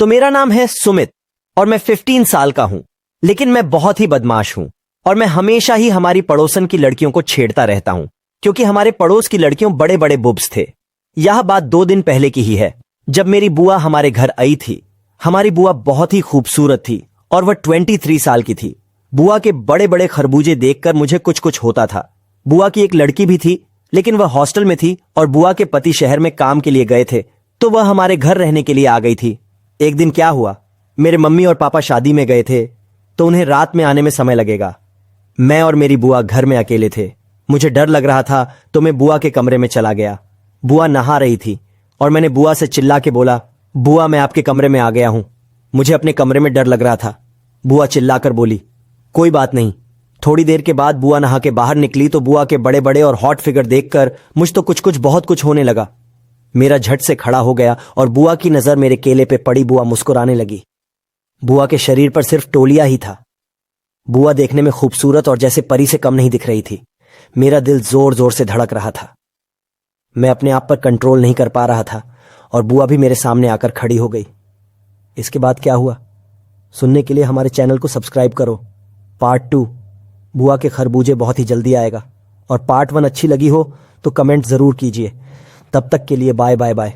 तो मेरा नाम है सुमित और मैं 15 साल का हूं, लेकिन मैं बहुत ही बदमाश हूं और मैं हमेशा ही हमारी पड़ोसन की लड़कियों को छेड़ता रहता हूं, क्योंकि हमारे पड़ोस की लड़कियों बड़े बड़े बुब्स थे। यह बात 2 दिन पहले की ही है, जब मेरी बुआ हमारे घर आई थी। हमारी बुआ बहुत ही खूबसूरत थी और वह 23 साल की थी। बुआ के बड़े बड़े खरबूजे देखकर मुझे कुछ कुछ होता था। बुआ की एक लड़की भी थी, लेकिन वह हॉस्टल में थी और बुआ के पति शहर में काम के लिए गए थे, तो वह हमारे घर रहने के लिए आ गई थी। एक दिन क्या हुआ, मेरे मम्मी और पापा शादी में गए थे, तो उन्हें रात में आने में समय लगेगा। मैं और मेरी बुआ घर में अकेले थे। मुझे डर लग रहा था, तो मैं बुआ के कमरे में चला गया। बुआ नहा रही थी और मैंने बुआ से चिल्ला के बोला, बुआ मैं आपके कमरे में आ गया हूं। मुझे अपने कमरे में डर लग रहा था। बुआ चिल्लाकर बोली, कोई बात नहीं। थोड़ी देर के बाद बुआ नहा के बाहर निकली तो बुआ के बड़े बड़े और हॉट फिगर देखकर मुझ तो कुछ कुछ बहुत कुछ होने लगा। मेरा झट से खड़ा हो गया और बुआ की नजर मेरे केले पे पड़ी। बुआ मुस्कुराने लगी। बुआ के शरीर पर सिर्फ तौलिया ही था। बुआ देखने में खूबसूरत और जैसे परी से कम नहीं दिख रही थी। मेरा दिल जोर जोर से धड़क रहा था। मैं अपने आप पर कंट्रोल नहीं कर पा रहा था और बुआ भी मेरे सामने आकर खड़ी हो गई। इसके बाद क्या हुआ, सुनने के लिए हमारे चैनल को सब्सक्राइब करो। पार्ट 2 बुआ के खरबूजे बहुत ही जल्दी आएगा और पार्ट 1 अच्छी लगी हो तो कमेंट जरूर कीजिए। तब तक के लिए बाय बाय बाय।